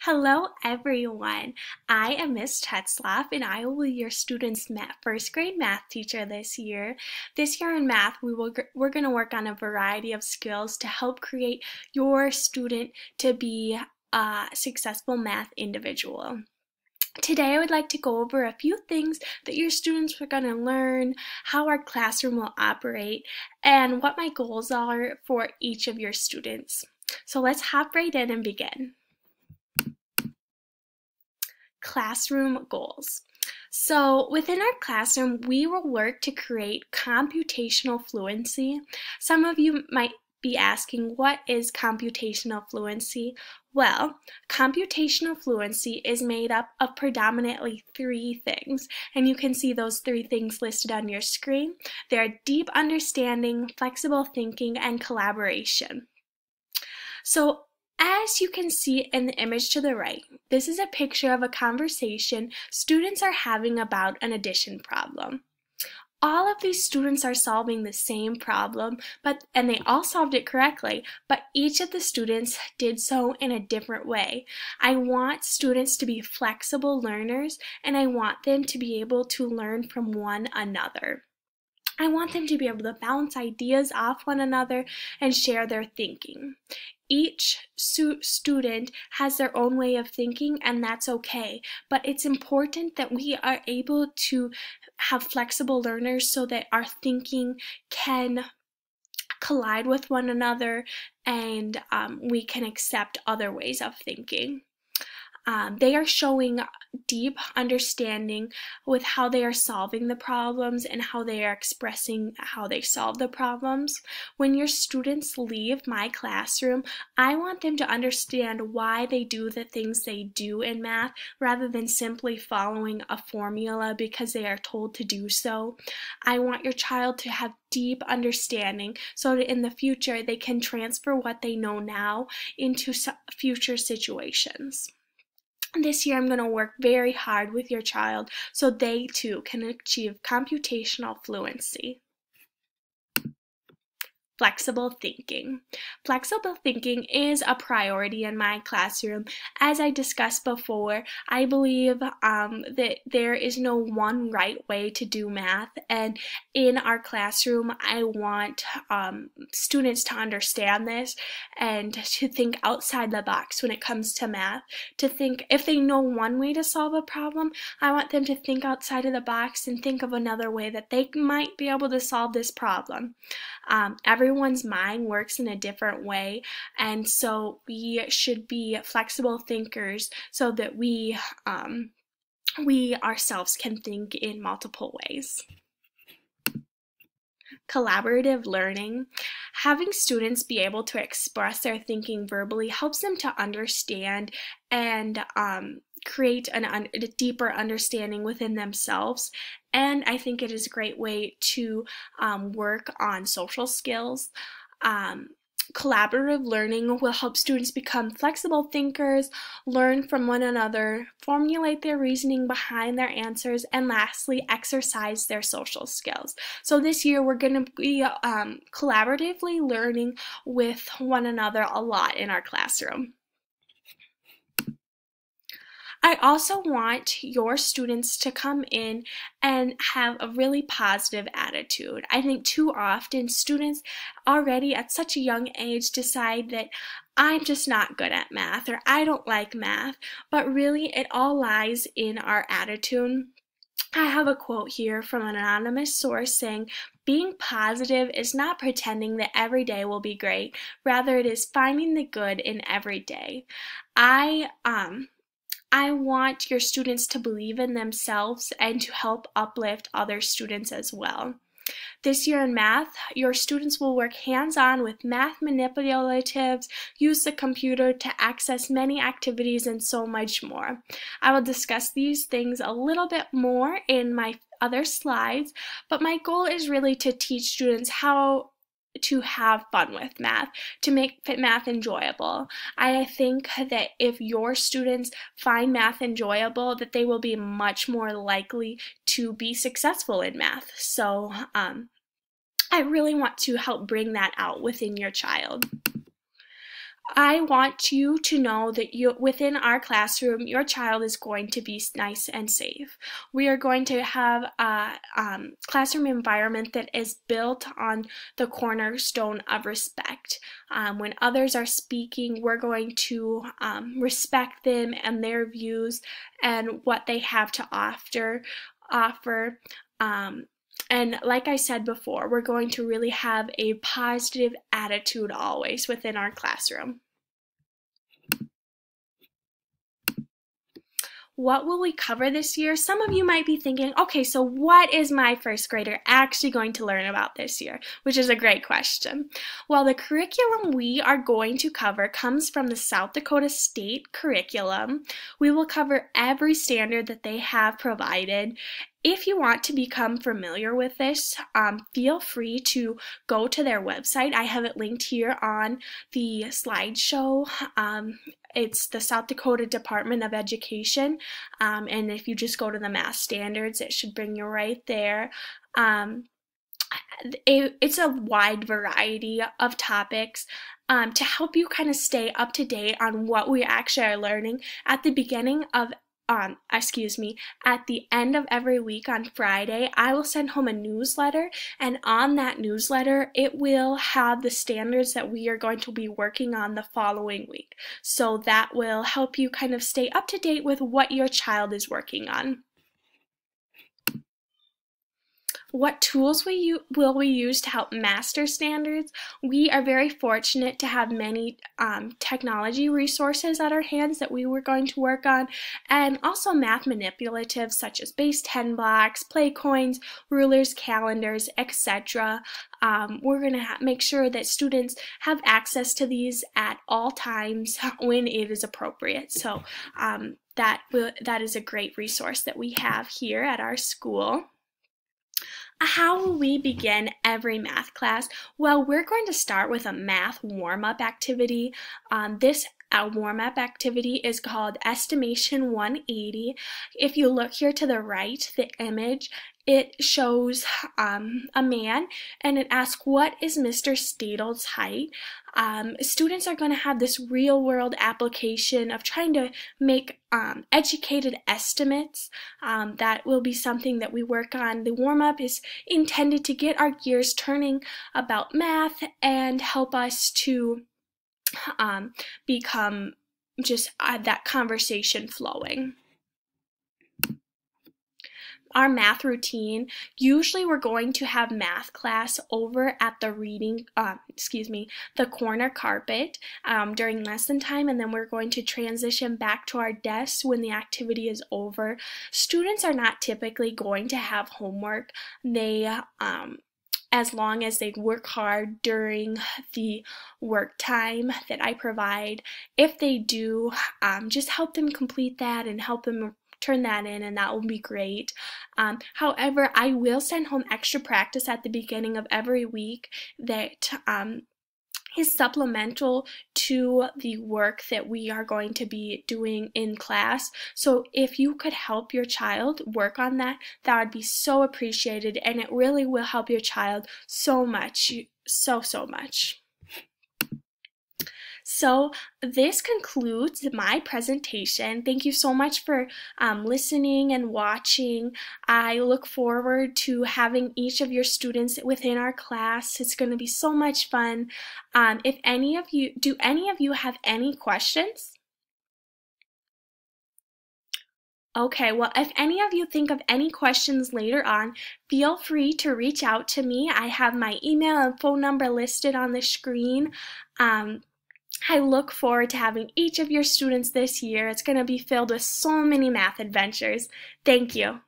Hello everyone, I am Miss Tetzlaff and I will be your student's first grade math teacher this year. This year in math we're going to work on a variety of skills to help create your student to be a successful math individual. Today I would like to go over a few things that your students are going to learn, how our classroom will operate, and what my goals are for each of your students. So let's hop right in and begin. Classroom goals. So within our classroom, we will work to create computational fluency. Some of you might be asking, what is computational fluency? Well, computational fluency is made up of predominantly three things, and you can see those three things listed on your screen. They are deep understanding, flexible thinking, and collaboration. So as you can see in the image to the right, this is a picture of a conversation students are having about an addition problem. All of these students are solving the same problem, and they all solved it correctly, but each of the students did so in a different way. I want students to be flexible learners, and I want them to be able to learn from one another. I want them to be able to bounce ideas off one another and share their thinking. Each student has their own way of thinking, and that's okay, but it's important that we are able to have flexible learners so that our thinking can collide with one another and we can accept other ways of thinking. They are showing deep understanding with how they are solving the problems and how they are expressing how they solve the problems. When your students leave my classroom, I want them to understand why they do the things they do in math rather than simply following a formula because they are told to do so. I want your child to have deep understanding so that in the future they can transfer what they know now into future situations. This year I'm going to work very hard with your child so they too can achieve computational fluency. Flexible thinking. Flexible thinking is a priority in my classroom. As I discussed before, I believe that there is no one right way to do math, and in our classroom I want students to understand this and to think outside the box when it comes to math. To think, if they know one way to solve a problem, I want them to think outside of the box and think of another way that they might be able to solve this problem. Everyone's mind works in a different way, and so we should be flexible thinkers so that we ourselves can think in multiple ways. Collaborative learning. Having students be able to express their thinking verbally helps them to understand and create a deeper understanding within themselves, and I think it is a great way to work on social skills. Collaborative learning will help students become flexible thinkers, learn from one another, formulate their reasoning behind their answers, and lastly, exercise their social skills. So this year we're going to be collaboratively learning with one another a lot in our classroom. I also want your students to come in and have a really positive attitude. I think too often students already at such a young age decide that I'm just not good at math or I don't like math, but really it all lies in our attitude. I have a quote here from an anonymous source saying, "Being positive is not pretending that every day will be great, rather it is finding the good in every day." I want your students to believe in themselves and to help uplift other students as well. This year in math, your students will work hands-on with math manipulatives, use the computer to access many activities, and so much more. I will discuss these things a little bit more in my other slides, but my goal is really to teach students how to have fun with math, to make math enjoyable. I think that if your students find math enjoyable, that they will be much more likely to be successful in math. So I really want to help bring that out within your child. I want you to know that within our classroom, your child is going to be nice and safe. We are going to have a classroom environment that is built on the cornerstone of respect. When others are speaking, we're going to respect them and their views and what they have to offer. And like I said before, we're going to really have a positive attitude always within our classroom. What will we cover this year? Some of you might be thinking, okay, so what is my first grader actually going to learn about this year? Which is a great question. Well, the curriculum we are going to cover comes from the South Dakota State curriculum. We will cover every standard that they have provided. If you want to become familiar with this, feel free to go to their website. I have it linked here on the slideshow. It's the South Dakota Department of Education, and if you just go to the math standards, it should bring you right there. It's a wide variety of topics to help you kind of stay up to date on what we actually are learning at the beginning of at the end of every week on Friday, I will send home a newsletter, and on that newsletter, it will have the standards that we are going to be working on the following week. So that will help you kind of stay up to date with what your child is working on. What tools will we use to help master standards? We are very fortunate to have many technology resources at our hands that we were going to work on, and also math manipulatives such as base 10 blocks, play coins, rulers, calendars, etc. We're going to make sure that students have access to these at all times when it is appropriate. So that is a great resource that we have here at our school. How will we begin every math class? Well, we're going to start with a math warm-up activity. This warm-up activity is called Estimation 180. If you look here to the right, the image, it shows a man, and it asks, what is Mr. Stadl's height? Students are going to have this real-world application of trying to make educated estimates. That will be something that we work on. The warm-up is intended to get our gears turning about math and help us to become just that conversation flowing. Our math routine, usually we're going to have math class over at the the corner carpet during lesson time, and then we're going to transition back to our desks when the activity is over. Students are not typically going to have homework. They as long as they work hard during the work time that I provide. If they do, just help them complete that and help them turn that in, and that will be great. However, I will send home extra practice at the beginning of every week that is supplemental to the work that we are going to be doing in class. So if you could help your child work on that, that would be so appreciated, and it really will help your child so much, so much. So this concludes my presentation. Thank you so much for listening and watching. I look forward to having each of your students within our class. It's going to be so much fun. Do any of you have any questions? Okay, well, if any of you think of any questions later on, feel free to reach out to me. I have my email and phone number listed on the screen. I look forward to having each of your students this year. It's going to be filled with so many math adventures. Thank you.